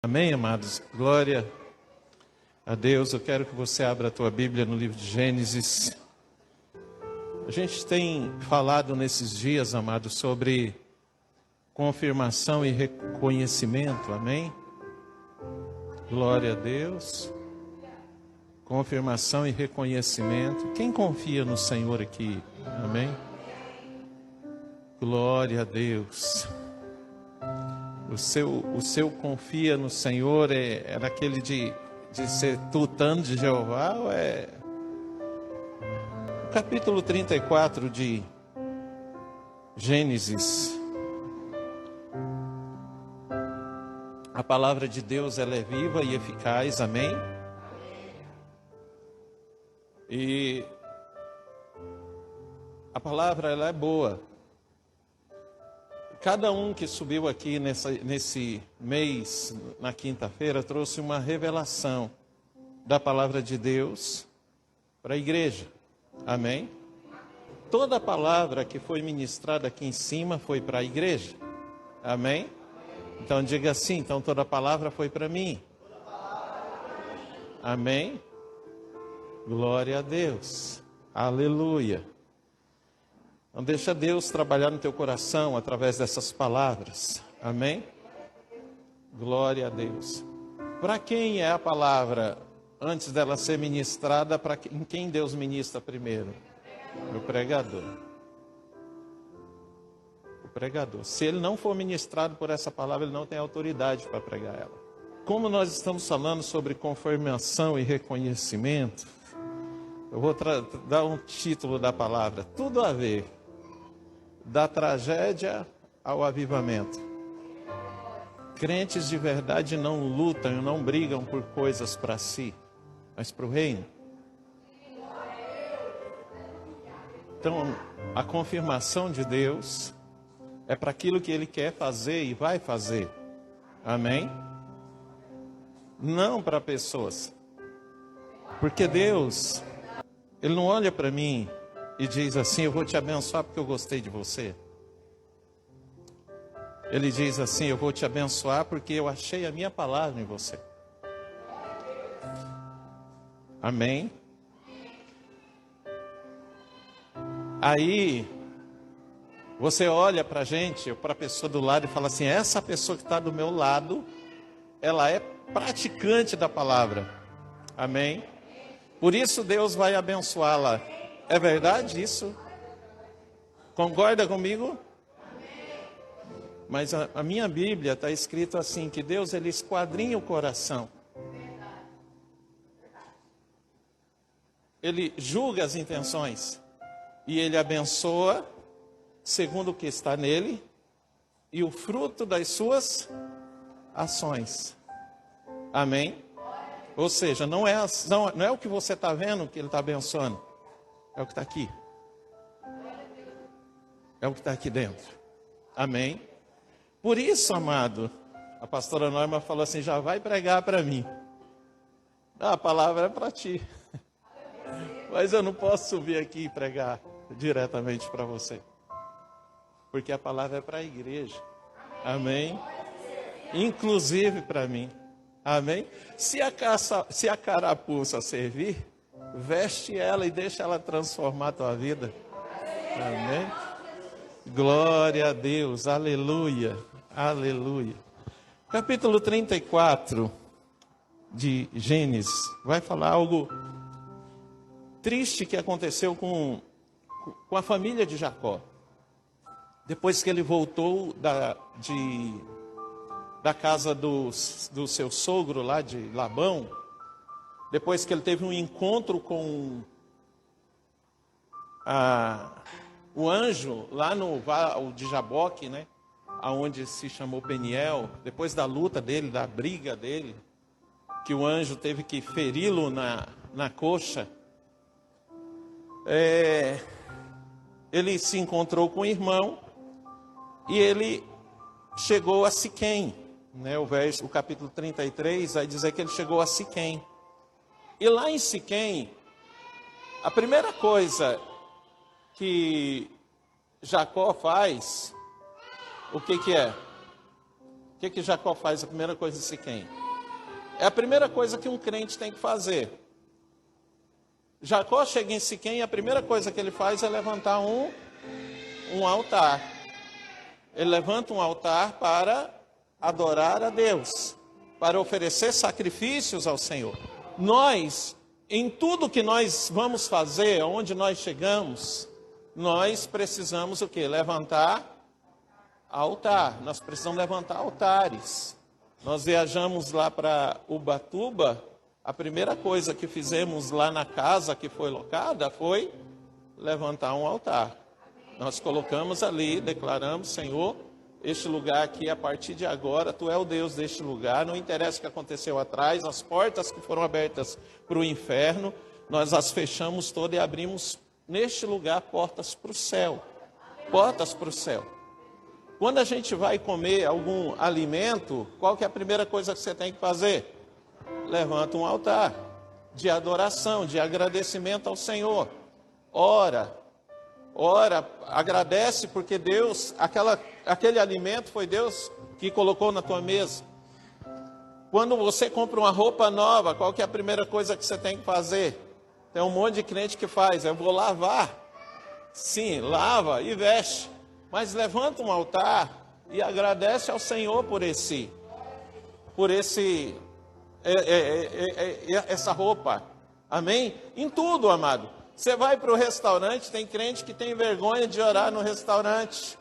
Amém, amados? Glória a Deus. Eu quero que você abra a tua Bíblia no livro de Gênesis. A gente tem falado nesses dias, amados, sobre confirmação e reconhecimento. Amém? Glória a Deus. Confirmação e reconhecimento. Quem confia no Senhor aqui? Amém? Glória a Deus. O seu confia no Senhor é daquele de ser tutano de Jeová ou é... O capítulo 34 de Gênesis. A palavra de Deus ela é viva e eficaz, amém? E a palavra ela é boa. Cada um que subiu aqui nesse mês, na quinta-feira, trouxe uma revelação da palavra de Deus para a igreja. Amém? Toda a palavra que foi ministrada aqui em cima foi para a igreja. Amém? Então diga assim, então toda a palavra foi para mim. Amém? Glória a Deus. Aleluia. Então deixa Deus trabalhar no teu coração através dessas palavras. Amém? Glória a Deus. Para quem é a palavra antes dela ser ministrada? Em quem Deus ministra primeiro? O pregador. O pregador. Se ele não for ministrado por essa palavra, ele não tem autoridade para pregar ela. Como nós estamos falando sobre confirmação e reconhecimento, eu vou dar um título da palavra. Tudo a ver. Da tragédia ao avivamento. Crentes de verdade não lutam e não brigam por coisas para si, mas para o reino. Então, a confirmação de Deus é para aquilo que Ele quer fazer e vai fazer. Amém? Não para pessoas. Porque Deus, Ele não olha para mim e diz assim, eu vou te abençoar porque eu gostei de você. Ele diz assim, eu vou te abençoar porque eu achei a minha palavra em você. Amém? Aí, você olha para a gente, para a pessoa do lado e fala assim, essa pessoa que está do meu lado, ela é praticante da palavra. Amém? Por isso Deus vai abençoá-la. É verdade isso? Concorda comigo? Mas a minha Bíblia está escrito assim, que Deus ele esquadrinha o coração. Ele julga as intenções. E ele abençoa segundo o que está nele e o fruto das suas ações. Amém? Ou seja, não é o que você está vendo que ele está abençoando. É o que está aqui. É o que está aqui dentro. Amém? Por isso, amado, a pastora Norma falou assim, já vai pregar para mim. A palavra é para ti. Mas eu não posso subir aqui e pregar diretamente para você. Porque a palavra é para a igreja. Amém? Inclusive para mim. Amém? Se a carapuça servir, veste ela e deixa ela transformar a tua vida. Amém? Glória a Deus. Aleluia. Aleluia. Capítulo 34 de Gênesis vai falar algo triste que aconteceu com a família de Jacó. Depois que ele voltou da casa do seu sogro lá de Labão, depois que ele teve um encontro com o anjo lá no Val de Jaboque, né? Onde se chamou Peniel, depois da luta dele, da briga dele, que o anjo teve que feri-lo na coxa, ele se encontrou com o irmão e ele chegou a Siquém, né? O capítulo 33 vai dizer que ele chegou a Siquém. E lá em Siquém, a primeira coisa que Jacó faz, o que é? O que Jacó faz? A primeira coisa em Siquém. É a primeira coisa que um crente tem que fazer. Jacó chega em Siquém e a primeira coisa que ele faz é levantar um altar. Ele levanta um altar para adorar a Deus, para oferecer sacrifícios ao Senhor. Nós, em tudo que nós vamos fazer, onde nós chegamos, nós precisamos o quê? Levantar altar. Nós precisamos levantar altares. Nós viajamos lá para Ubatuba, a primeira coisa que fizemos lá na casa que foi locada foi levantar um altar. Nós colocamos ali, declaramos, Senhor, este lugar aqui, a partir de agora, Tu é o Deus deste lugar, não interessa o que aconteceu atrás, as portas que foram abertas para o inferno, nós as fechamos todas e abrimos neste lugar portas para o céu. Portas para o céu. Quando a gente vai comer algum alimento, qual que é a primeira coisa que você tem que fazer? Levanta um altar de adoração, de agradecimento ao Senhor. Ora, agradece porque Deus, aquele alimento foi Deus que colocou na tua mesa. Quando você compra uma roupa nova, qual que é a primeira coisa que você tem que fazer? Tem um monte de crente que faz, eu vou lavar. Sim, lava e veste. Mas levanta um altar e agradece ao Senhor por essa roupa. Amém? Em tudo, amado. Você vai para o restaurante, tem crente que tem vergonha de orar no restaurante,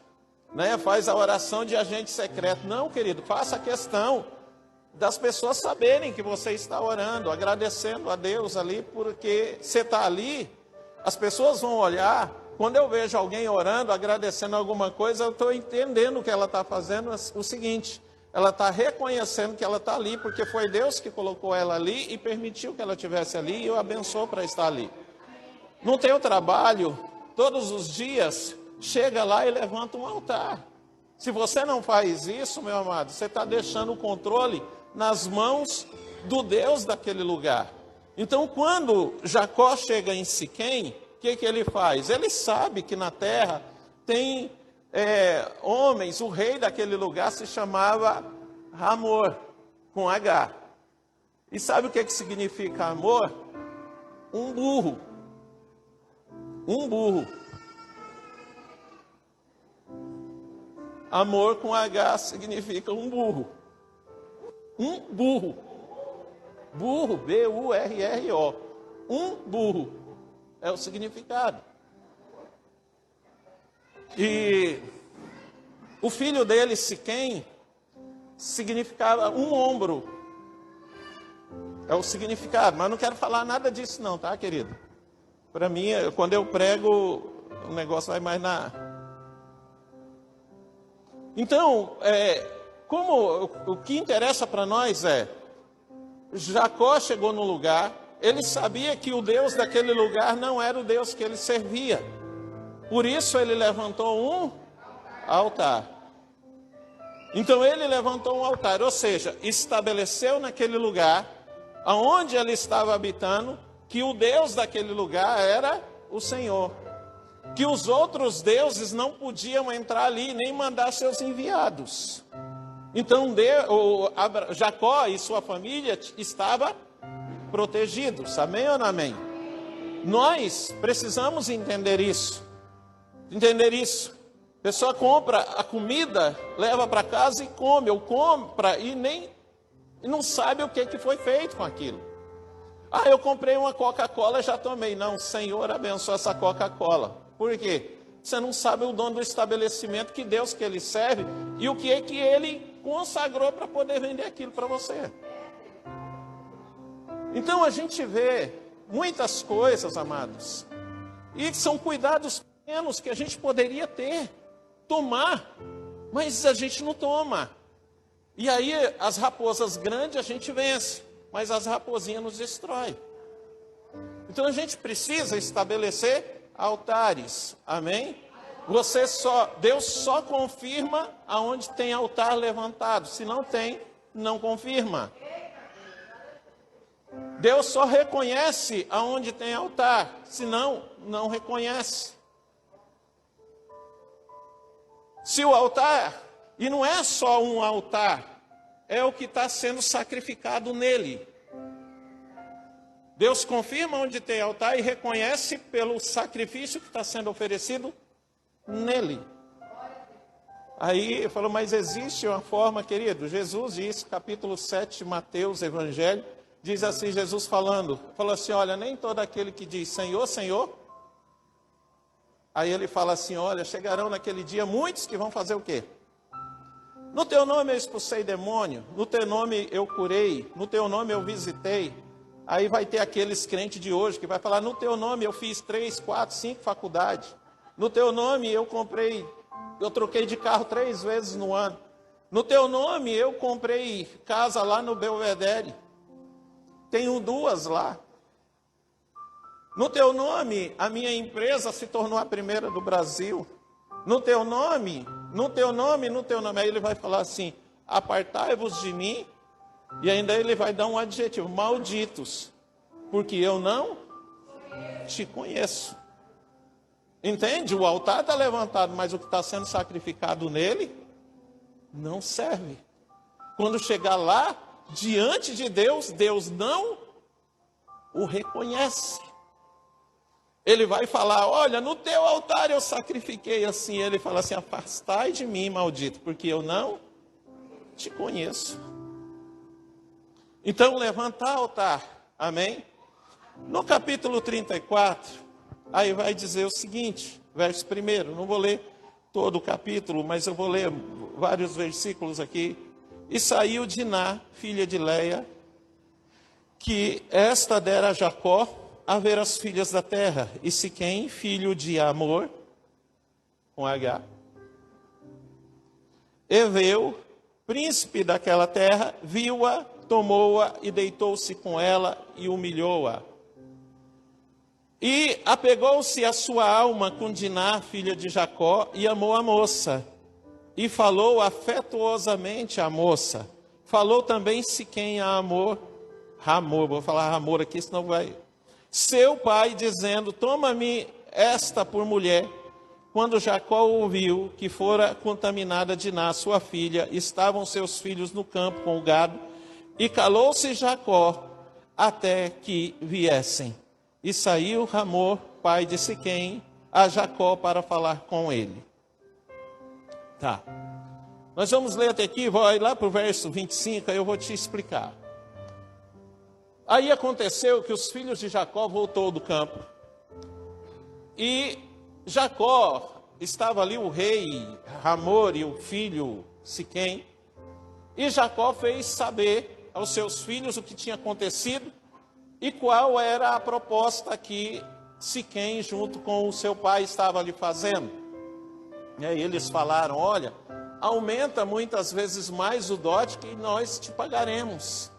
né? Faz a oração de agente secreto. Não, querido, faça questão das pessoas saberem que você está orando, agradecendo a Deus ali, porque você está ali, as pessoas vão olhar. Quando eu vejo alguém orando, agradecendo alguma coisa, eu estou entendendo que ela está fazendo o seguinte: ela está reconhecendo que ela está ali, porque foi Deus que colocou ela ali e permitiu que ela estivesse ali e o abençoou para estar ali. No teu trabalho, todos os dias, chega lá e levanta um altar. Se você não faz isso, meu amado, você está deixando o controle nas mãos do Deus daquele lugar. Então, quando Jacó chega em Siquém, o que ele faz? Ele sabe que na terra tem homens, o rei daquele lugar se chamava Hamor, com H. E sabe o que significa Hamor? Um burro. Um burro. Amor com H significa um burro. Um burro. Burro, B-U-R-R-O. Um burro. É o significado. E o filho dele, Siquém, significava um ombro. É o significado. Mas não quero falar nada disso não, tá, querido? Para mim, quando eu prego, o negócio vai mais na... Então, o que interessa para nós é, Jacó chegou no lugar, ele sabia que o Deus daquele lugar não era o Deus que ele servia. Por isso ele levantou um altar. Então ele levantou um altar, ou seja, estabeleceu naquele lugar, aonde ele estava habitando, que o Deus daquele lugar era o Senhor. Que os outros deuses não podiam entrar ali, nem mandar seus enviados. Então Jacó e sua família estavam protegidos. Amém ou não amém? Nós precisamos entender isso. Entender isso. A pessoa compra a comida, leva para casa e come, ou compra e não sabe o que foi feito com aquilo. Ah, eu comprei uma Coca-Cola e já tomei. Não, o Senhor abençoe essa Coca-Cola. Por quê? Você não sabe o dono do estabelecimento, que Deus que ele serve e o que é que ele consagrou para poder vender aquilo para você. Então a gente vê muitas coisas, amados, e são cuidados pequenos que a gente poderia tomar, mas a gente não toma. E aí as raposas grandes a gente vence, mas as raposinhas nos destrói. Então a gente precisa estabelecer altares, amém? Deus só confirma aonde tem altar levantado, se não tem, não confirma. Deus só reconhece aonde tem altar, senão não reconhece. Se o altar E não é só um altar, é o que está sendo sacrificado nele. Deus confirma onde tem altar e reconhece pelo sacrifício que está sendo oferecido nele. Aí falou, mas existe uma forma, querido. Jesus disse, capítulo 7, Mateus, Evangelho, diz assim, Jesus falou assim, olha, nem todo aquele que diz Senhor, Senhor. Aí ele fala assim, olha, chegarão naquele dia muitos que vão fazer o quê? No teu nome eu expulsei demônio, no teu nome eu curei, no teu nome eu visitei. Aí vai ter aqueles crentes de hoje que vai falar, no teu nome eu fiz 3, 4, 5 faculdades. No teu nome eu troquei de carro 3 vezes no ano. No teu nome eu comprei casa lá no Belvedere. Tenho 2 lá. No teu nome a minha empresa se tornou a primeira do Brasil. No teu nome. Aí ele vai falar assim, apartai-vos de mim. E ainda ele vai dar um adjetivo, malditos, porque eu não te conheço. Entende? O altar está levantado, mas o que está sendo sacrificado nele não serve. Quando chegar lá, diante de Deus, Deus não o reconhece. Ele vai falar, olha, no teu altar eu sacrifiquei assim. Ele fala assim, afastai de mim, maldito, porque eu não te conheço. Então, levantar altar, amém? No capítulo 34, aí vai dizer o seguinte, verso 1, não vou ler todo o capítulo, mas eu vou ler vários versículos aqui. E saiu Diná, filha de Leia, que esta dera a Jacó a ver as filhas da terra, e Siquém, filho de Amor, com H, Eveu, príncipe daquela terra, viu-a, tomou-a e deitou-se com ela e humilhou-a. E apegou-se a sua alma com Diná, filha de Jacó, e amou a moça. E falou afetuosamente à moça. Falou também Siquém a Amor, vou falar Amor aqui, senão vai. Seu pai, dizendo, toma-me esta por mulher. Quando Jacó ouviu que fora contaminada Diná, sua filha, estavam seus filhos no campo com o gado, e calou-se Jacó até que viessem. E saiu Hamor, pai de Siquém, a Jacó para falar com ele. Tá. Nós vamos ler até aqui, vai lá para o verso 25, aí eu vou te explicar. Aí aconteceu que os filhos de Jacó voltou do campo. E Jacó, estava ali o rei Hamor e o filho Siquém. E Jacó fez saber aos seus filhos o que tinha acontecido e qual era a proposta que Siquém, junto com o seu pai, estava ali fazendo. E aí eles falaram, olha, aumenta muitas vezes mais o dote que nós te pagaremos.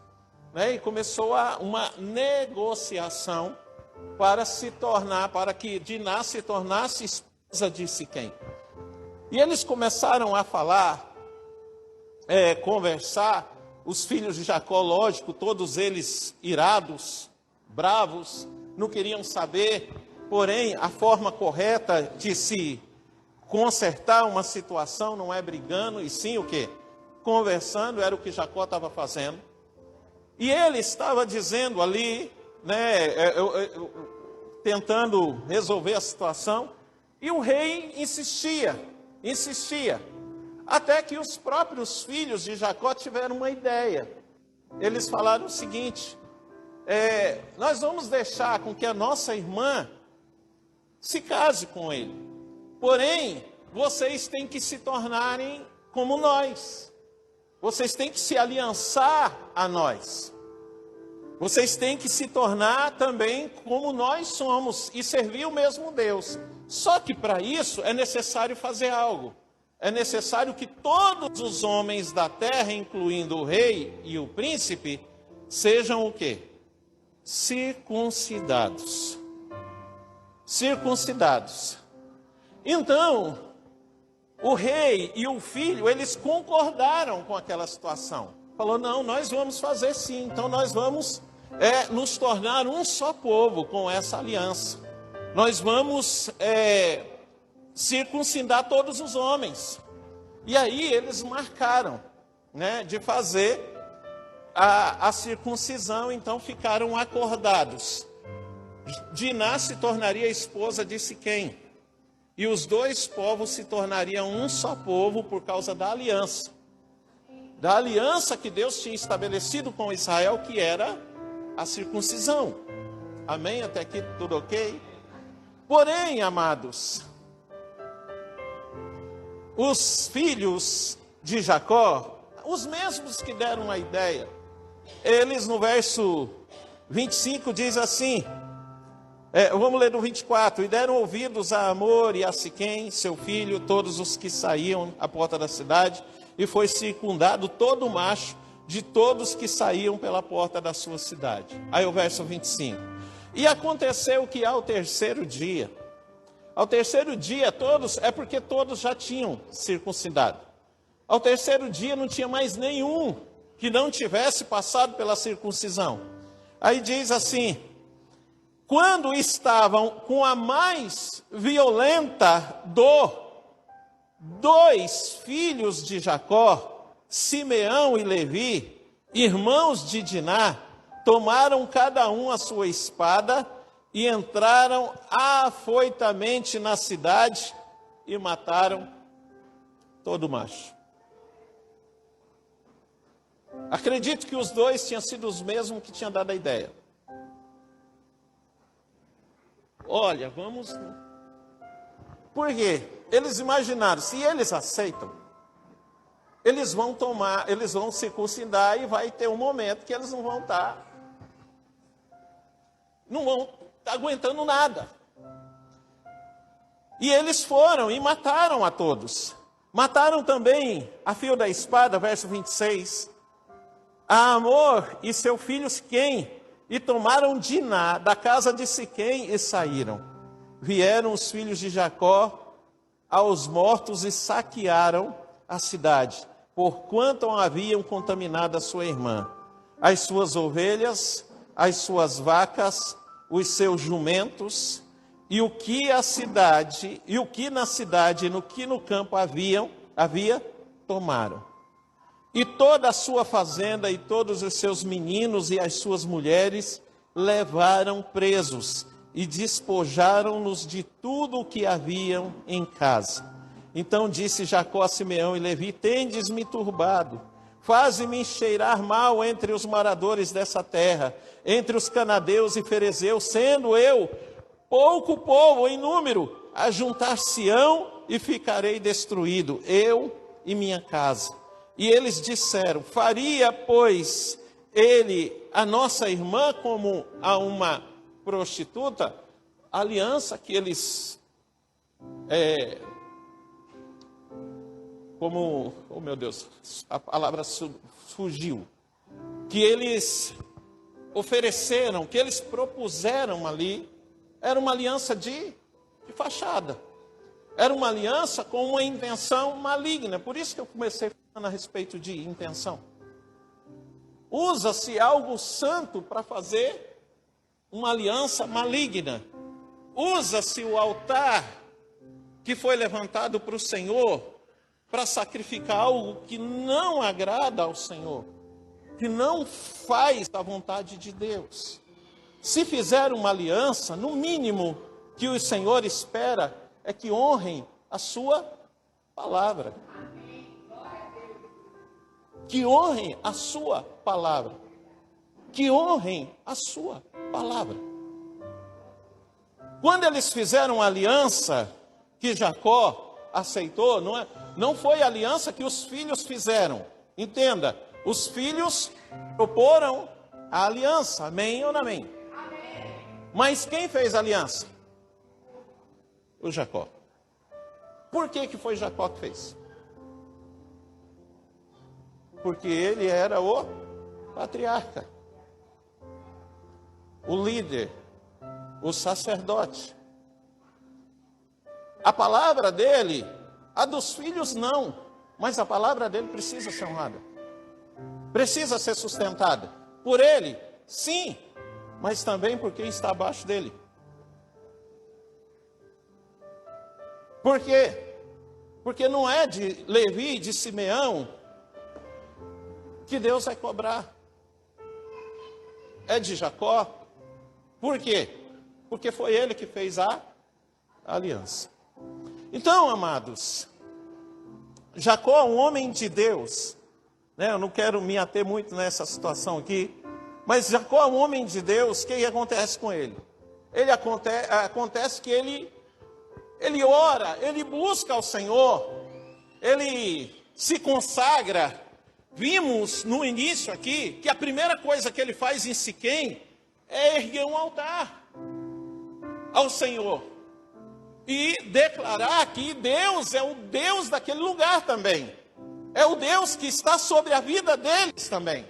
E começou uma negociação para que Diná se tornasse esposa de Siquém. E eles começaram a falar, conversar, os filhos de Jacó, lógico, todos eles irados, bravos, não queriam saber, porém, a forma correta de se consertar uma situação não é brigando, e sim o quê? Conversando, era o que Jacó estava fazendo. E ele estava dizendo ali, tentando resolver a situação, e o rei insistia, até que os próprios filhos de Jacó tiveram uma ideia. Eles falaram o seguinte, nós vamos deixar com que a nossa irmã se case com ele, porém, vocês têm que se tornarem como nós. Vocês têm que se aliançar a nós. Vocês têm que se tornar também como nós somos e servir o mesmo Deus. Só que para isso é necessário fazer algo. É necessário que todos os homens da terra, incluindo o rei e o príncipe, sejam o quê? Circuncidados. Circuncidados. Então, o rei e o filho, eles concordaram com aquela situação. Falou, não, nós vamos fazer sim. Então nós vamos nos tornar um só povo com essa aliança. Nós vamos circuncidar todos os homens. E aí eles marcaram, né, de fazer a circuncisão, então ficaram acordados. Diná se tornaria esposa de Siquém, e os dois povos se tornariam um só povo por causa da aliança que Deus tinha estabelecido com Israel, que era a circuncisão. Amém? Até aqui tudo ok? Porém, amados, os filhos de Jacó, os mesmos que deram a ideia, eles no verso 25 diz assim, vamos ler no 24, e deram ouvidos a Amor e a Siquém, seu filho, todos os que saíam à porta da cidade, e foi circundado todo macho de todos que saíam pela porta da sua cidade. Aí o verso 25. E aconteceu que ao terceiro dia todos, é porque todos já tinham circuncidado. Ao terceiro dia não tinha mais nenhum que não tivesse passado pela circuncisão. Aí diz assim, quando estavam com a mais violenta dor, dois filhos de Jacó, Simeão e Levi, irmãos de Diná, tomaram cada um a sua espada e entraram afoitamente na cidade e mataram todo macho. Acredito que os dois tinham sido os mesmos que tinham dado a ideia. Olha, vamos... Por quê? Eles imaginaram, se eles aceitam, eles vão circuncidar e vai ter um momento que eles não vão estar aguentando nada. E eles foram e mataram a todos. Mataram também a fio da espada, verso 26, a Amor e seu filho Siquém, e tomaram Diná da casa de Siquém e saíram. Vieram os filhos de Jacó aos mortos e saquearam a cidade, porquanto haviam contaminado a sua irmã, as suas ovelhas, as suas vacas, os seus jumentos, e o que na cidade e no que no campo havia, tomaram. E toda a sua fazenda e todos os seus meninos e as suas mulheres levaram presos e despojaram-nos de tudo o que haviam em casa. Então disse Jacó a Simeão e Levi, tendes-me turbado, faze-me cheirar mal entre os moradores dessa terra, entre os canadeus e ferezeus, sendo eu pouco povo em número, ajuntar-se-ão e ficarei destruído, eu e minha casa. E eles disseram, faria, pois, ele a nossa irmã como a uma prostituta? A aliança que eles, oh meu Deus, a palavra fugiu, que eles ofereceram, que eles propuseram ali, era uma aliança de fachada. Era uma aliança com uma intenção maligna. Por isso que eu comecei falando a respeito de intenção. Usa-se algo santo para fazer uma aliança maligna. Usa-se o altar que foi levantado para o Senhor para sacrificar algo que não agrada ao Senhor, que não faz a vontade de Deus. Se fizer uma aliança, no mínimo que o Senhor espera é que honrem a sua palavra. Que honrem a sua palavra. Que honrem a sua palavra. Quando eles fizeram a aliança que Jacó aceitou, não foi a aliança que os filhos fizeram. Entenda, os filhos proporam a aliança, amém ou não amém? Amém. Mas quem fez a aliança? O Jacó. Por que foi Jacó que fez? Porque ele era o patriarca, o líder, o sacerdote. A palavra dele, a dos filhos não, mas a palavra dele precisa ser honrada. Precisa ser sustentada. Por ele, sim, mas também por quem está abaixo dele. Por quê? Porque não é de Levi e de Simeão que Deus vai cobrar. É de Jacó. Por quê? Porque foi ele que fez a aliança. Então, amados, Jacó, um homem de Deus, né? Eu não quero me ater muito nessa situação aqui, mas Jacó, um homem de Deus, o que acontece com ele? Acontece que ele ora, ele busca ao Senhor, ele se consagra. Vimos no início aqui que a primeira coisa que ele faz em Siquém é erguer um altar ao Senhor e declarar que Deus é o Deus daquele lugar também, é o Deus que está sobre a vida deles também.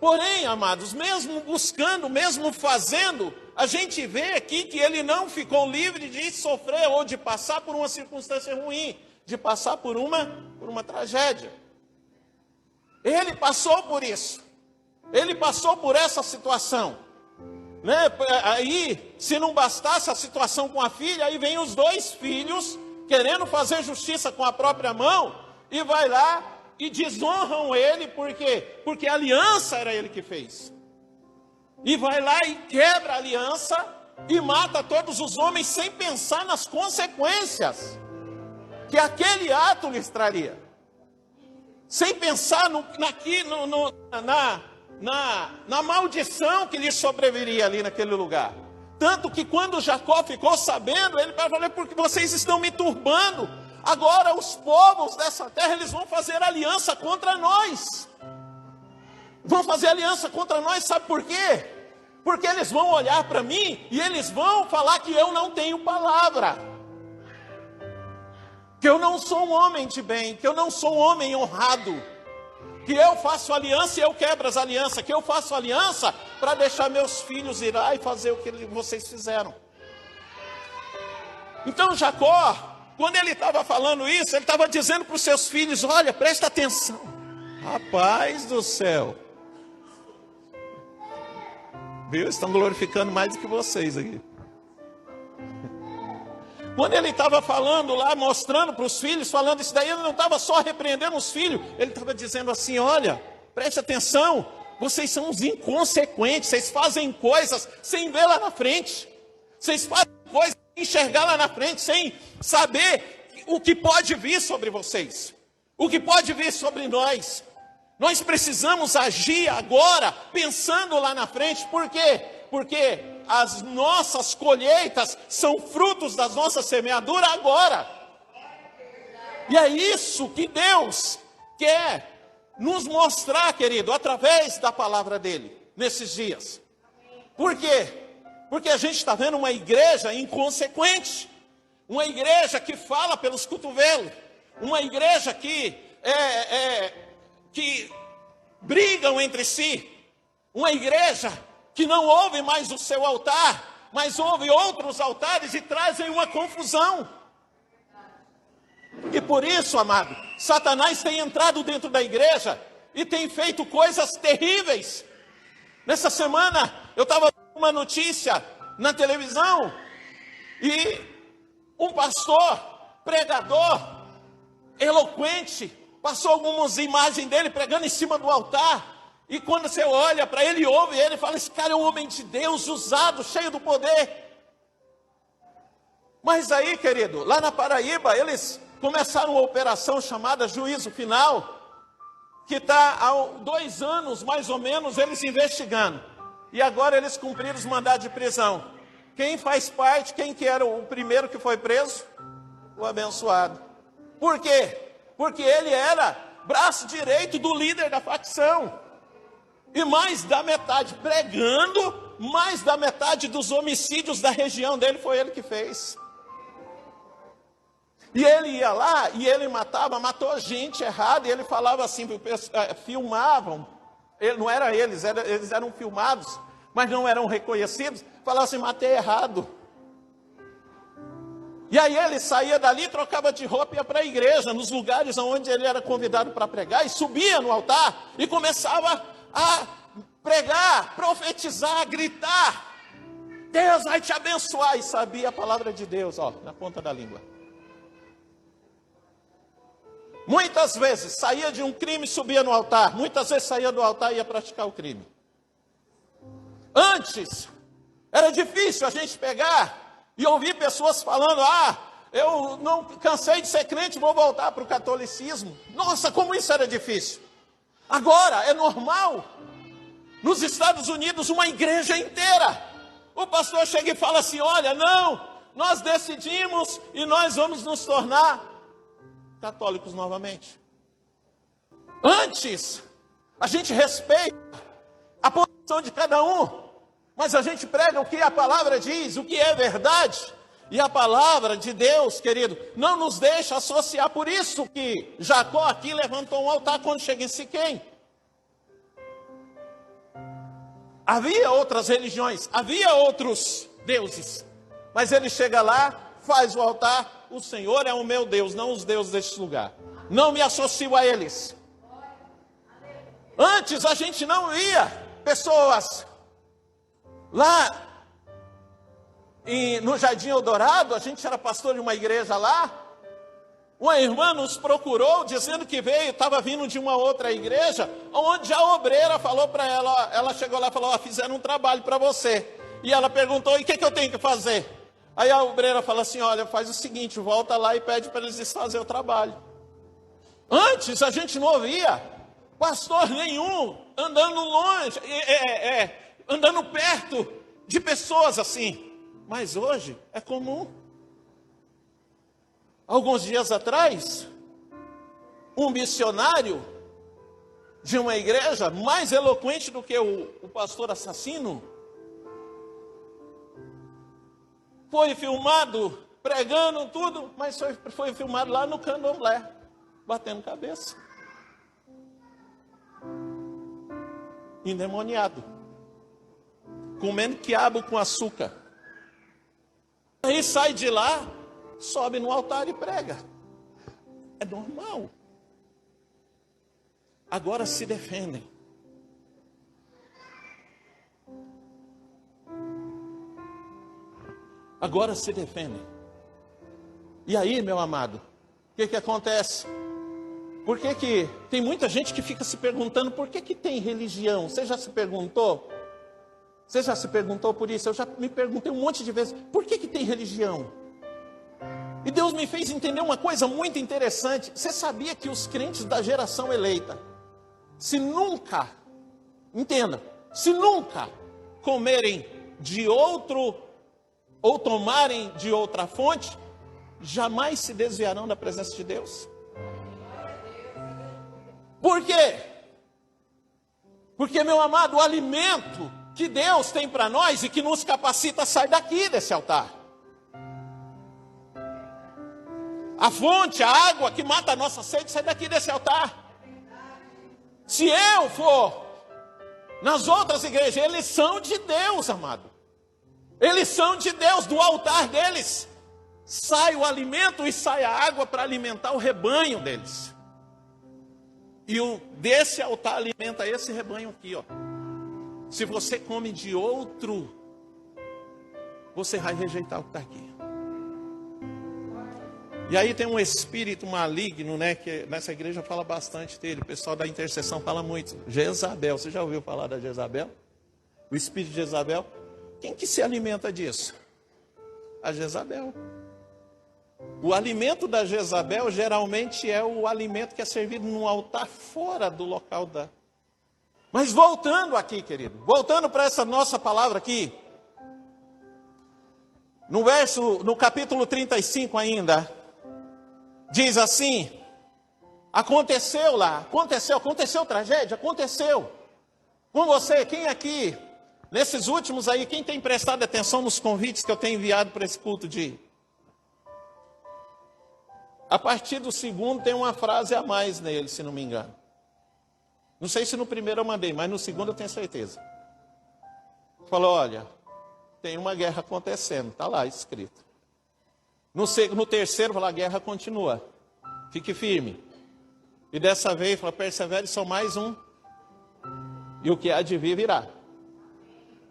Porém, amados, mesmo buscando, mesmo fazendo, a gente vê aqui que ele não ficou livre de sofrer ou de passar por uma circunstância ruim, de passar por uma tragédia. Ele passou por isso. Ele passou por essa situação. Né? Aí, se não bastasse a situação com a filha, aí vem os dois filhos querendo fazer justiça com a própria mão e vai lá e desonram ele, por quê? Porque a aliança era ele que fez. E vai lá e quebra a aliança e mata todos os homens sem pensar nas consequências que aquele ato lhes traria. Sem pensar na maldição que lhe sobreviria ali naquele lugar. Tanto que quando Jacó ficou sabendo, ele falou: porque vocês estão me turbando, agora os povos dessa terra, eles vão fazer aliança contra nós. Vão fazer aliança contra nós, sabe por quê? Porque eles vão olhar para mim e eles vão falar que eu não tenho palavra. Que eu não sou um homem de bem, que eu não sou um homem honrado, que eu faço aliança e eu quebro as alianças, que eu faço aliança para deixar meus filhos ir lá e fazer o que vocês fizeram. Então Jacó, quando ele estava falando isso, ele estava dizendo para os seus filhos: olha, presta atenção. Rapaz do céu. Viu? Estão glorificando mais do que vocês aqui. Quando ele estava falando lá, mostrando para os filhos, falando isso daí, ele não estava só repreendendo os filhos, ele estava dizendo assim: olha, preste atenção, vocês são uns inconsequentes, vocês fazem coisas sem ver lá na frente, vocês fazem coisas sem enxergar lá na frente, sem saber o que pode vir sobre vocês, o que pode vir sobre nós. Nós precisamos agir agora, pensando lá na frente. Por quê? Porque as nossas colheitas são frutos das nossas semeaduras agora. E é isso que Deus quer nos mostrar, querido, através da palavra dele, nesses dias. Por quê? Porque a gente está vendo uma igreja inconsequente, uma igreja que fala pelos cotovelos, uma igreja que brigam entre si, uma igreja que não ouve mais o seu altar, mas ouve outros altares e trazem uma confusão. E por isso, amado, Satanás tem entrado dentro da igreja e tem feito coisas terríveis. Nessa semana, eu estava vendo uma notícia na televisão e um pastor, pregador, eloquente, passou algumas imagens dele pregando em cima do altar. E quando você olha para ele e ouve ele, fala: esse cara é um homem de Deus, usado, cheio do poder. Mas aí, querido, lá na Paraíba, eles começaram uma operação chamada Juízo Final, que está há 2 anos, mais ou menos, eles investigando. E agora eles cumpriram os mandados de prisão. Quem faz parte, quem que era o primeiro que foi preso? O abençoado. Por quê? Porque ele era braço direito do líder da facção. E mais da metade, pregando, mais da metade dos homicídios da região dele foi ele que fez. E ele ia lá e ele matou gente errada, e ele falava assim, filmavam, não era eles eram filmados, mas não eram reconhecidos, falavam assim: matei errado. E aí ele saía dali, trocava de roupa e ia para a igreja, nos lugares onde ele era convidado para pregar, e subia no altar e começava a pregar, profetizar, gritar: Deus vai te abençoar. E sabia a palavra de Deus, na ponta da língua. Muitas vezes saía de um crime e subia no altar. Muitas vezes saía do altar e ia praticar o crime. Antes, era difícil a gente pegar e ouvir pessoas falando: eu não cansei de ser crente, vou voltar para o catolicismo. Nossa, como isso era difícil. Agora, é normal. Nos Estados Unidos, uma igreja inteira. O pastor chega e fala assim: olha, não, nós decidimos e nós vamos nos tornar católicos novamente. Antes, a gente respeita a posição de cada um, mas a gente prega o que a palavra diz, o que é verdade. E a palavra de Deus, querido, não nos deixa associar. Por isso que Jacó aqui levantou um altar quando chega em Siquém. Havia outras religiões, havia outros deuses, mas ele chega lá, faz o altar: o Senhor é o meu Deus, não os deuses deste lugar. Não me associo a eles. Antes a gente não via pessoas lá no Jardim Eldorado. A gente era pastor de uma igreja lá. Uma irmã nos procurou dizendo que estava vindo de uma outra igreja, onde a obreira falou para ela, ela chegou lá e falou: fizeram um trabalho para você. E ela perguntou: e o que eu tenho que fazer? Aí a obreira falou assim: olha, faz o seguinte, volta lá e pede para eles desfazer o trabalho. Antes a gente não ouvia pastor nenhum andando longe, andando perto de pessoas assim. Mas hoje é comum. Alguns dias atrás, um missionário de uma igreja mais eloquente do que o pastor assassino foi filmado pregando tudo, mas foi filmado lá no candomblé, batendo cabeça, endemoniado, comendo quiabo com açúcar. Aí sai de lá, sobe no altar e prega. É normal. Agora se defendem. Agora se defendem. E aí, meu amado, o que acontece? Por que tem muita gente que fica se perguntando por que tem religião? Você já se perguntou? Você já se perguntou por isso? Eu já me perguntei um monte de vezes: por que tem religião? E Deus me fez entender uma coisa muito interessante. Você sabia que os crentes da geração eleita, se nunca comerem de outro ou tomarem de outra fonte, jamais se desviarão da presença de Deus? Por quê? Porque, meu amado, o alimento que Deus tem para nós e que nos capacita sai daqui desse altar. A fonte, a água que mata a nossa sede sai daqui desse altar. Se eu for nas outras igrejas, eles são de Deus, amado. Eles são de Deus, do altar deles sai o alimento e sai a água para alimentar o rebanho deles. E desse altar alimenta esse rebanho aqui, ó. Se você come de outro, você vai rejeitar o que está aqui. E aí tem um espírito maligno, né, que nessa igreja fala bastante dele. O pessoal da intercessão fala muito. Jezabel, você já ouviu falar da Jezabel? O espírito de Jezabel? Quem que se alimenta disso? A Jezabel. O alimento da Jezabel geralmente é o alimento que é servido no altar fora do local da... Mas voltando aqui, querido, voltando para essa nossa palavra aqui, no capítulo 35 ainda, diz assim: aconteceu lá, aconteceu tragédia, aconteceu. Com você, quem aqui, nesses últimos aí, quem tem prestado atenção nos convites que eu tenho enviado para esse culto de... A partir do segundo tem uma frase a mais nele, se não me engano. Não sei se no primeiro eu mandei, mas no segundo eu tenho certeza. Falou: olha, tem uma guerra acontecendo, está lá escrito. No terceiro, falou: a guerra continua, fique firme. E dessa vez, falou: persevere, só mais um, e o que há de vir virá.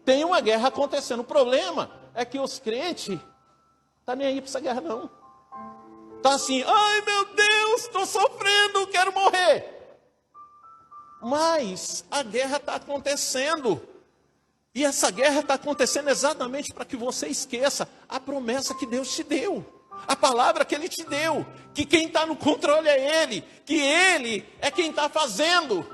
Tem uma guerra acontecendo. O problema é que os crentes não estão nem aí para essa guerra não. Está assim: ai meu Deus, Deus, estou sofrendo, quero morrer. Mas a guerra está acontecendo. E essa guerra está acontecendo exatamente para que você esqueça a promessa que Deus te deu. A palavra que Ele te deu. Que quem está no controle é Ele. Que Ele é quem está fazendo.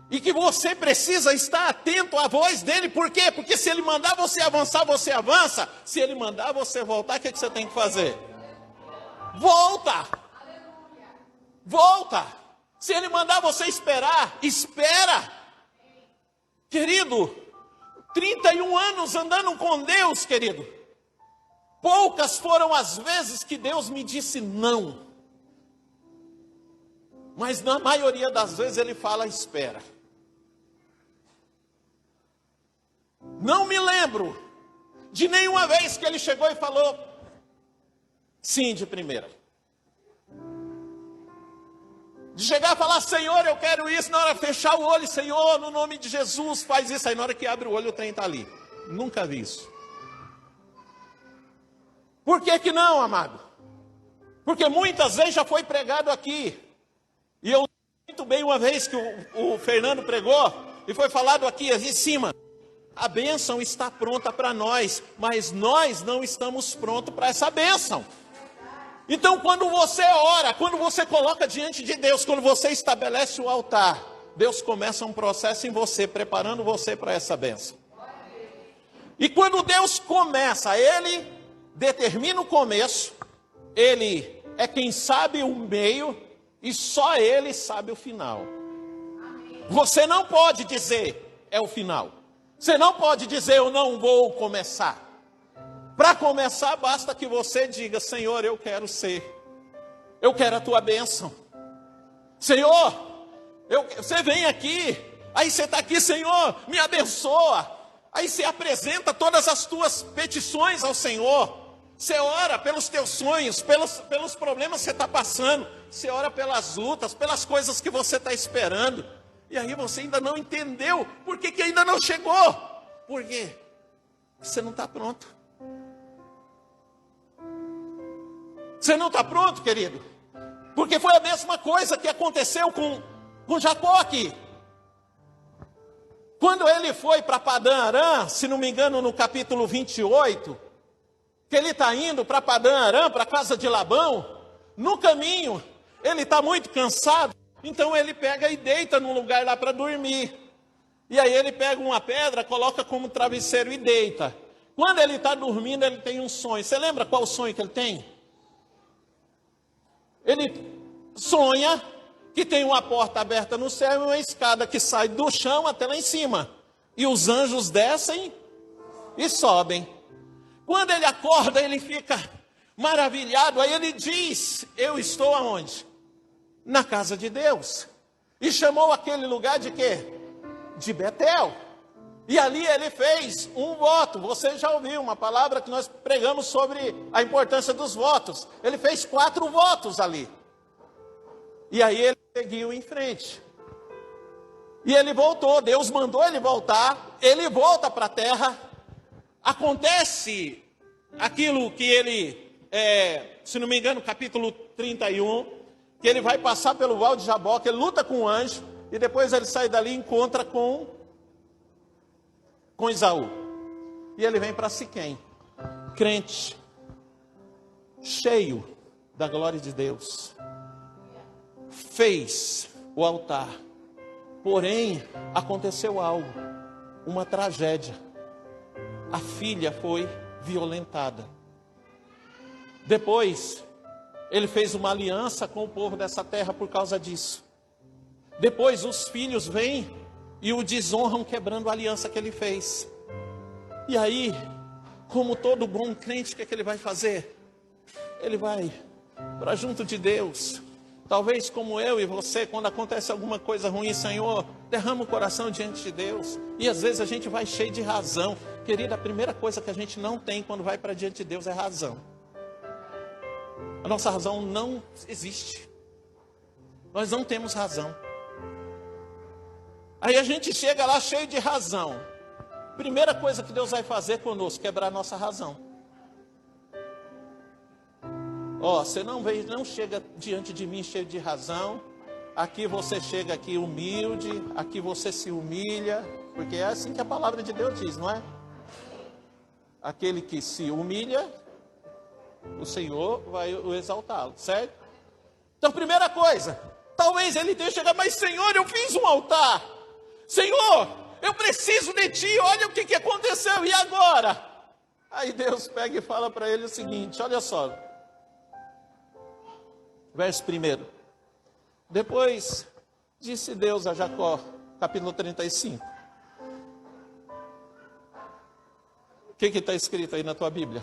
E que você precisa estar atento à voz dEle. Por quê? Porque se Ele mandar você avançar, você avança. Se Ele mandar você voltar, o que você tem que fazer? Volta! Volta! Se Ele mandar você esperar, espera! Querido, 31 anos andando com Deus, querido. Poucas foram as vezes que Deus me disse não. Mas na maioria das vezes Ele fala, espera. Não me lembro de nenhuma vez que Ele chegou e falou sim de primeira. De chegar a falar, Senhor, eu quero isso, na hora de fechar o olho, Senhor, no nome de Jesus, faz isso. Aí na hora que abre o olho, o trem está ali. Nunca vi isso. Por que que não, amado? Porque muitas vezes já foi pregado aqui. E eu muito bem uma vez que o Fernando pregou, e foi falado aqui em cima. A bênção está pronta para nós, mas nós não estamos prontos para essa bênção. Então, quando você ora, quando você coloca diante de Deus, quando você estabelece o altar, Deus começa um processo em você, preparando você para essa bênção. E quando Deus começa, Ele determina o começo, Ele é quem sabe o meio, e só Ele sabe o final. Você não pode dizer, é o final. Você não pode dizer, eu não vou começar. Para começar, basta que você diga, Senhor, eu quero ser. Eu quero a tua bênção. Senhor, você vem aqui. Aí você está aqui, Senhor, me abençoa. Aí você apresenta todas as tuas petições ao Senhor. Você ora pelos teus sonhos, pelos problemas que você está passando. Você ora pelas lutas, pelas coisas que você está esperando. E aí você ainda não entendeu. Por que ainda não chegou? Por quê? Você não está pronto. Você não está pronto, querido? Porque foi a mesma coisa que aconteceu com Jacó aqui. Quando ele foi para Padã Arã, se não me engano no capítulo 28, que ele está indo para Padã Arã, para a casa de Labão, no caminho, ele está muito cansado, então ele pega e deita num lugar lá para dormir. E aí ele pega uma pedra, coloca como travesseiro e deita. Quando ele está dormindo, ele tem um sonho. Você lembra qual o sonho que ele tem? Ele sonha que tem uma porta aberta no céu e uma escada que sai do chão até lá em cima. E os anjos descem e sobem. Quando ele acorda, ele fica maravilhado. Aí ele diz, eu estou aonde? Na casa de Deus. E chamou aquele lugar de quê? De Betel. E ali ele fez um voto. Você já ouviu uma palavra que nós pregamos sobre a importância dos votos. Ele fez 4 votos ali. E aí ele seguiu em frente. E ele voltou. Deus mandou ele voltar. Ele volta para a terra. Acontece aquilo que ele, se não me engano, capítulo 31, que ele vai passar pelo Val de Jaboque, ele luta com o anjo. E depois ele sai dali e encontra com Esaú. E ele vem para Siquém, crente, cheio da glória de Deus. Fez o altar. Porém, aconteceu algo, uma tragédia. A filha foi violentada. Depois, ele fez uma aliança com o povo dessa terra por causa disso. Depois, os filhos vêm e o desonram quebrando a aliança que ele fez. E aí, como todo bom crente, o que ele vai fazer? Ele vai para junto de Deus. Talvez como eu e você, quando acontece alguma coisa ruim, Senhor, derrama o coração diante de Deus. E às vezes a gente vai cheio de razão. Querida, a primeira coisa que a gente não tem quando vai para diante de Deus é razão. A nossa razão não existe. Nós não temos razão. Aí a gente chega lá cheio de razão. Primeira coisa que Deus vai fazer conosco, quebrar a nossa razão. Ó, você não chega diante de mim cheio de razão. Aqui você chega aqui humilde, aqui você se humilha, porque é assim que a palavra de Deus diz, não é? Aquele que se humilha, o Senhor vai o exaltá-lo, certo? Então, primeira coisa, talvez ele tenha chegado, mas Senhor, eu fiz um altar. Senhor, eu preciso de Ti, olha o que aconteceu, e agora? Aí Deus pega e fala para ele o seguinte, olha só. Verso 1. Depois disse Deus a Jacó, capítulo 35. O que está escrito aí na tua Bíblia?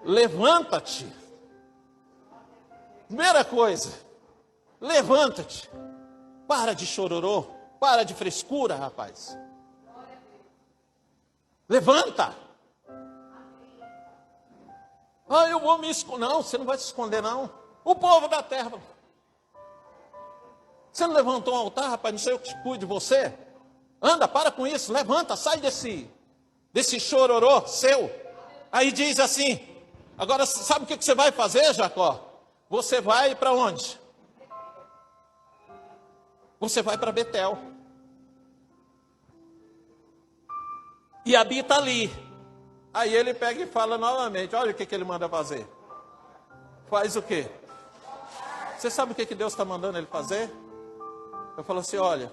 Levanta-te. Primeira coisa, levanta-te. Para de chororô, para de frescura, rapaz. Levanta. Ah, eu vou me esconder. Não, você não vai se esconder, não. O povo da terra. Você não levantou um altar, rapaz? Não sei eu que cuide de você. Anda, para com isso. Levanta, sai desse chororô seu. Aí diz assim. Agora, sabe o que você vai fazer, Jacó? Você vai para onde? Você vai para Betel. E habita ali. Aí ele pega e fala novamente. Olha o que ele manda fazer. Faz o quê? Você sabe o que Deus está mandando ele fazer? Eu falo assim, olha,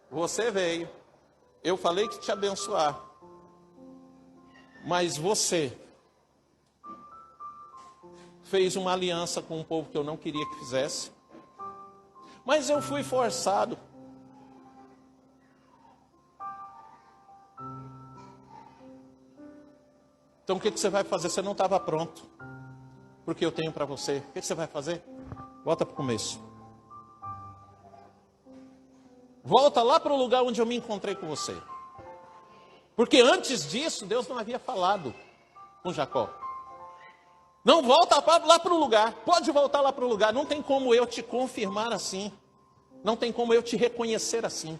você veio, eu falei que te abençoar, mas você fez uma aliança com um povo que eu não queria que fizesse, mas eu fui forçado. Então o que você vai fazer? Você não estava pronto, porque eu tenho para você. O que você vai fazer? Volta para o começo. Volta lá para o lugar onde eu me encontrei com você. Porque antes disso, Deus não havia falado com Jacó. Não, volta lá para o lugar. Pode voltar lá para o lugar. Não tem como eu te confirmar assim. Não tem como eu te reconhecer assim.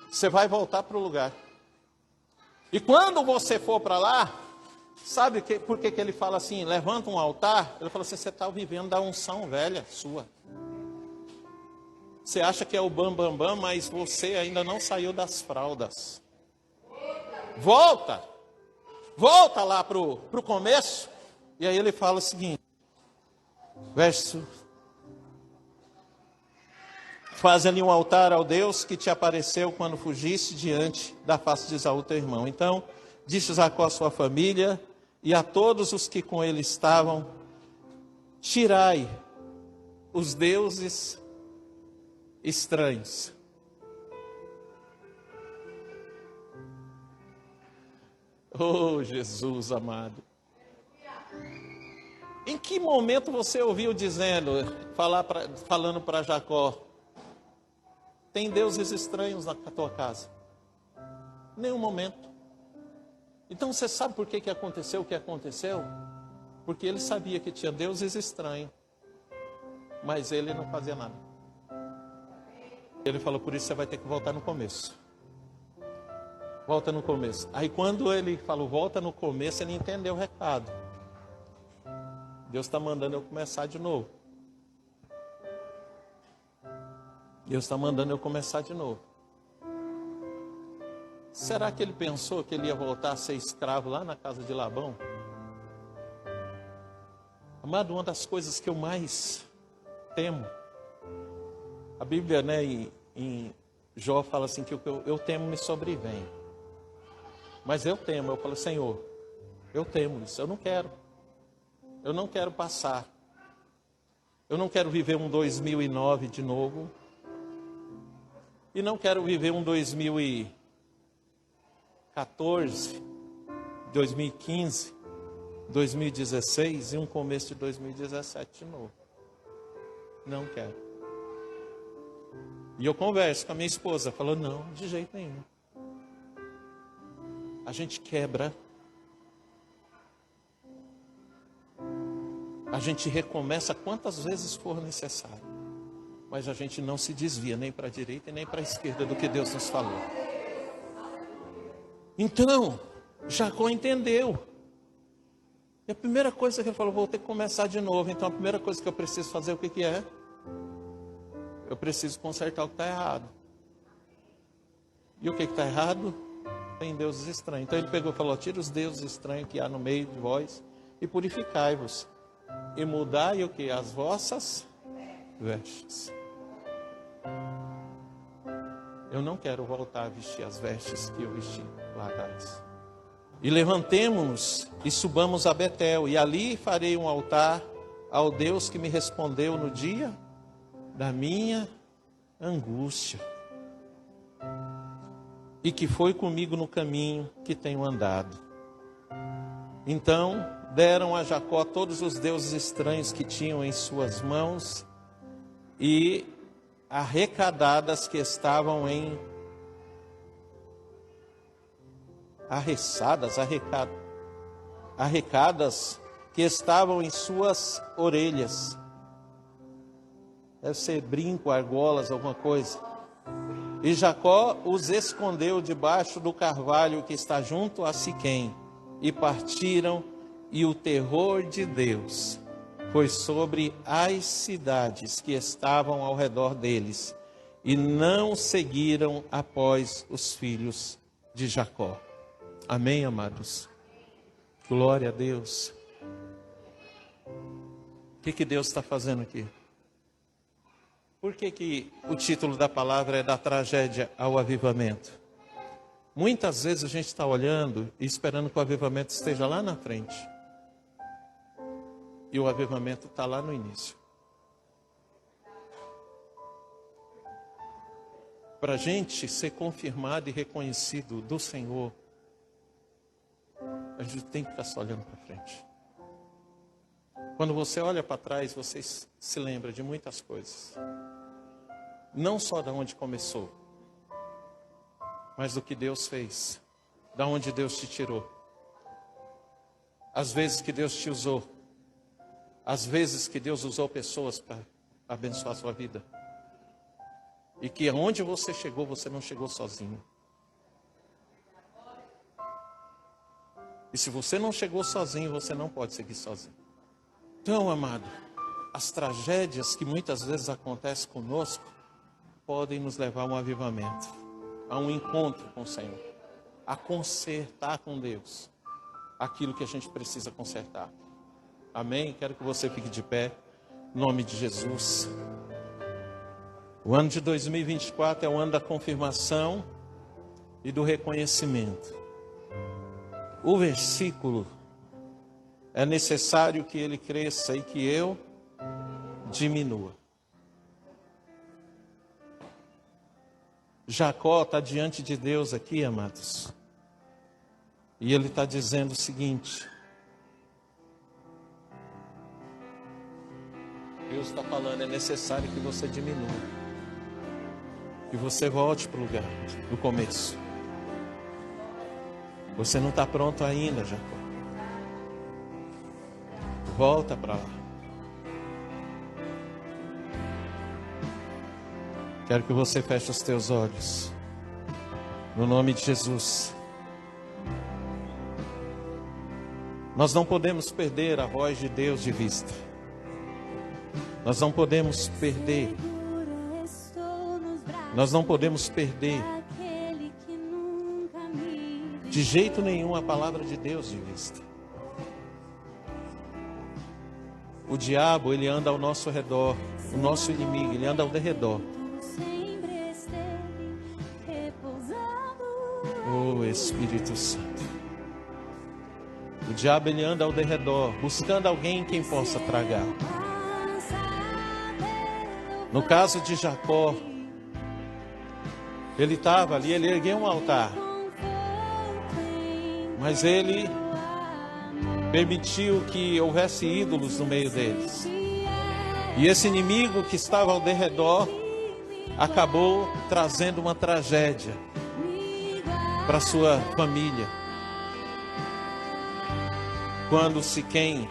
Você vai voltar para o lugar. E quando você for para lá, sabe por que ele fala assim, levanta um altar? Ele fala assim, você está vivendo da unção velha sua. Você acha que é o bam, mas você ainda não saiu das fraldas. Volta lá para o começo. E aí ele fala o seguinte, verso, faz ali um altar ao Deus que te apareceu quando fugiste diante da face de Esaú teu irmão. Então, disse Jacó à sua família e a todos os que com ele estavam, tirai os deuses estranhos. Oh, Jesus amado. Em que momento você ouviu falando para Jacó, tem deuses estranhos na tua casa? Nenhum momento. Então você sabe por que aconteceu o que aconteceu? Porque ele sabia que tinha deuses estranhos, mas ele não fazia nada. Ele falou, por isso você vai ter que voltar no começo. Volta no começo. Aí quando ele falou, volta no começo, ele entendeu o recado. Deus está mandando eu começar de novo. Deus está mandando eu começar de novo. Será que ele pensou que ele ia voltar a ser escravo lá na casa de Labão? Amado, uma das coisas que eu mais temo, a Bíblia, né, em Jó fala assim, que o que eu temo me sobrevém. Mas eu falo, Senhor, eu temo isso, eu não quero passar. Eu não quero viver um 2009 de novo. E não quero viver um 2014, 2015, 2016 e um começo de 2017 de novo. Não quero. E eu converso com a minha esposa, falou, não, de jeito nenhum. A gente quebra. A gente recomeça quantas vezes for necessário. Mas a gente não se desvia nem para a direita e nem para a esquerda do que Deus nos falou. Então, Jacó entendeu. E a primeira coisa que ele falou, vou ter que começar de novo. Então a primeira coisa que eu preciso fazer, o que que é? Eu preciso consertar o que está errado. E o que está errado? Tem deuses estranhos. Então ele pegou e falou, tira os deuses estranhos que há no meio de vós e purificai-vos. E mudai o que? As vossas vestes. Eu não quero voltar a vestir as vestes que eu vesti lá atrás. E levantemo-nos e subamos a Betel, e ali farei um altar ao Deus que me respondeu no dia da minha angústia, e que foi comigo no caminho que tenho andado. Então deram a Jacó todos os deuses estranhos que tinham em suas mãos, e arrecadadas que estavam em arrecadas que estavam em suas orelhas. Deve ser brinco, argolas, alguma coisa. E Jacó os escondeu debaixo do carvalho que está junto a Siquém. E partiram, e o terror de Deus foi sobre as cidades que estavam ao redor deles, e não seguiram após os filhos de Jacó. Amém, amados? Glória a Deus. O que Deus está fazendo aqui? Por que o título da palavra é da tragédia ao avivamento? Muitas vezes a gente está olhando e esperando que o avivamento esteja lá na frente. E o avivamento está lá no início. Para a gente ser confirmado e reconhecido do Senhor, a gente tem que ficar só olhando para frente. Quando você olha para trás, você se lembra de muitas coisas. Não só de onde começou, mas do que Deus fez, da onde Deus te tirou. As vezes que Deus te usou, as vezes que Deus usou pessoas para abençoar a sua vida. E que aonde você chegou, você não chegou sozinho. E se você não chegou sozinho, você não pode seguir sozinho. Então, amado, as tragédias que muitas vezes acontecem conosco podem nos levar a um avivamento, a um encontro com o Senhor, a consertar com Deus aquilo que a gente precisa consertar. Amém? Quero que você fique de pé, em nome de Jesus. O ano de 2024 é o ano da confirmação e do reconhecimento. O versículo: é necessário que ele cresça e que eu diminua. Jacó está diante de Deus aqui, amados. E ele está dizendo o seguinte: Deus está falando, é necessário que você diminua. Que você volte para o lugar do começo. Você não está pronto ainda, Jacó. Volta para lá. Quero que você feche os teus olhos. No nome de Jesus. Nós não podemos perder a voz de Deus de vista. Nós não podemos perder. Nós não podemos perder de jeito nenhum a palavra de Deus de vista. O diabo, ele anda ao nosso redor. O nosso inimigo, ele anda ao derredor. Oh, Espírito Santo. O diabo, ele anda ao derredor, buscando alguém quem possa tragar. No caso de Jacó, ele estava ali, ele ergueu um altar. Mas ele permitiu que houvesse ídolos no meio deles. E esse inimigo que estava ao derredor acabou trazendo uma tragédia para sua família. Quando Siquém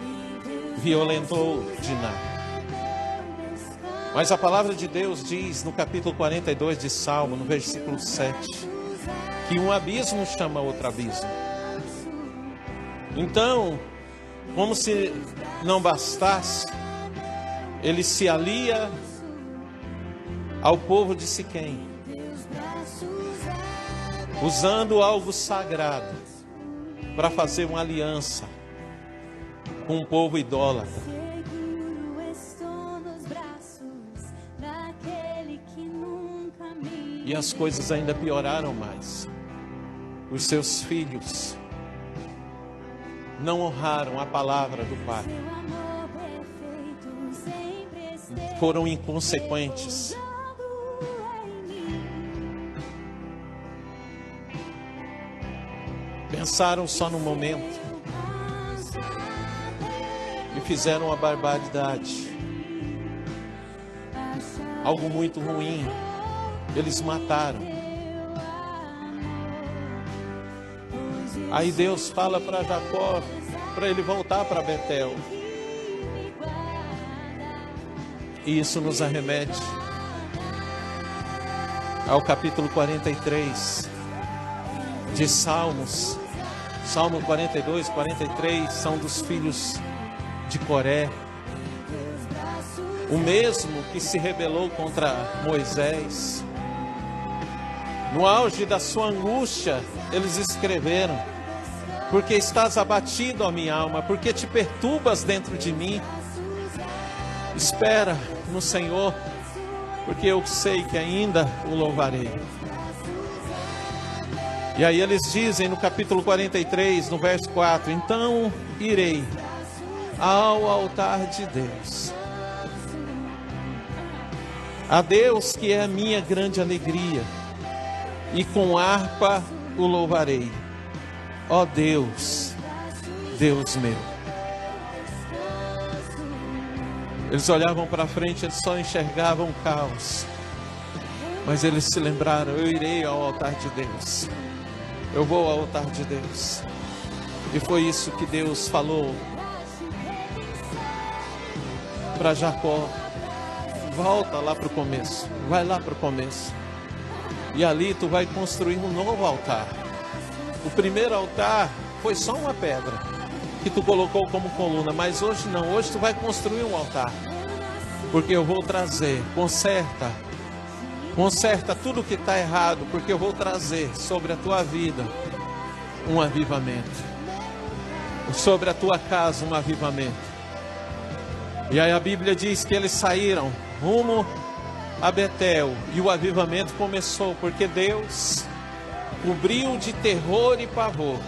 violentou Diná. Mas a palavra de Deus diz no capítulo 42 de Salmo, no versículo 7, que um abismo chama outro abismo. Então, Como se não bastasse, ele se alia ao povo de Siquém, usando algo sagrado para fazer uma aliança com um povo idólatra. E as coisas ainda pioraram mais. Os seus filhos não honraram a palavra do pai. Foram inconsequentes. Pensaram só no momento e fizeram uma barbaridade, algo muito ruim. Eles mataram. Aí Deus fala para Jacó, para ele voltar para Betel. E isso nos arremete ao capítulo 43 de Salmos. Salmo 42, 43 são dos filhos de Coré. O mesmo que se rebelou contra Moisés. No auge da sua angústia, eles escreveram: porque estás abatido, ó minha alma, porque te perturbas dentro de mim. Espera no Senhor, porque eu sei que ainda o louvarei. E aí eles dizem no capítulo 43, no verso 4: então irei ao altar de Deus, a Deus que é a minha grande alegria, e com harpa o louvarei. Ó Deus, Deus meu. Eles olhavam para frente, eles só enxergavam o caos. Mas eles se lembraram: eu irei ao altar de Deus. Eu vou ao altar de Deus. E foi isso que Deus falou para Jacó: volta lá para o começo, vai lá para o começo. E ali tu vai construir um novo altar. O primeiro altar foi só uma pedra que tu colocou como coluna, mas hoje não, hoje tu vai construir um altar. Porque eu vou trazer, conserta tudo que está errado, porque eu vou trazer sobre a tua vida um avivamento, sobre a tua casa um avivamento. E aí a Bíblia diz que eles saíram rumo a Betel, e o avivamento começou, porque Deus cobriu de terror e pavor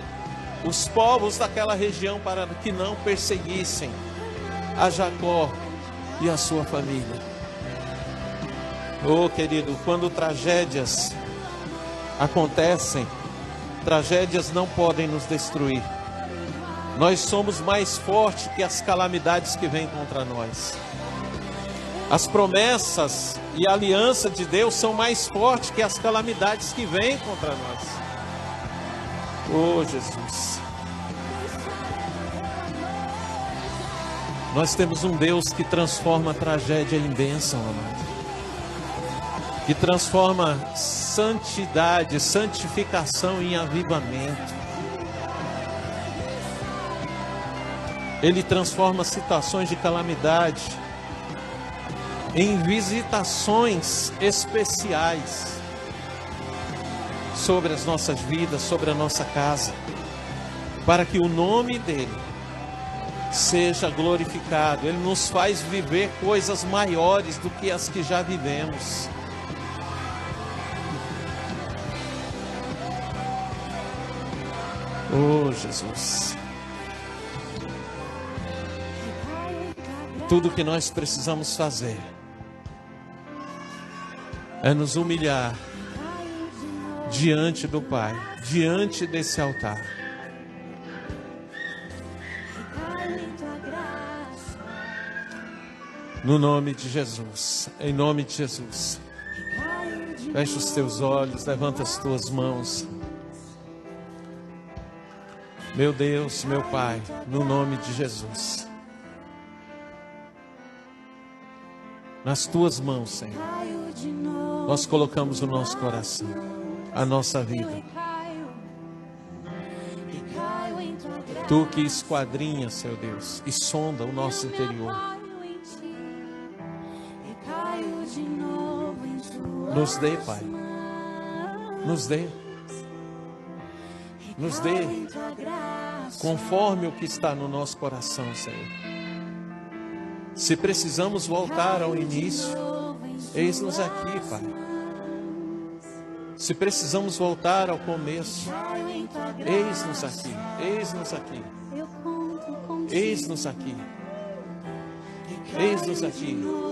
os povos daquela região para que não perseguissem a Jacó e a sua família. Oh, querido, quando tragédias acontecem, tragédias não podem nos destruir. Nós somos mais fortes que as calamidades que vêm contra nós. As promessas e a aliança de Deus são mais fortes que as calamidades que vêm contra nós. Oh, Jesus. Nós temos um Deus que transforma a tragédia em bênção, amado. Que transforma santidade, santificação em avivamento. Ele transforma situações de calamidade em visitações especiais sobre as nossas vidas, sobre a nossa casa, para que o nome dele seja glorificado. Ele nos faz viver coisas maiores do que as que já vivemos. Oh, Jesus. Tudo que nós precisamos fazer é nos humilhar diante do Pai, diante desse altar. No nome de Jesus, em nome de Jesus. Feche os teus olhos, levanta as tuas mãos. Meu Deus, meu Pai, no nome de Jesus. Nas tuas mãos, Senhor, nós colocamos o nosso coração, a nossa vida. Tu que esquadrinha, Senhor Deus, e sonda o nosso interior. Nos dê, Pai. Nos dê. Nos dê. Conforme o que está no nosso coração, Senhor. Se precisamos voltar ao início, eis-nos aqui, Pai. Se precisamos voltar ao começo, eis-nos aqui, eis-nos aqui, eis-nos aqui, eis-nos aqui.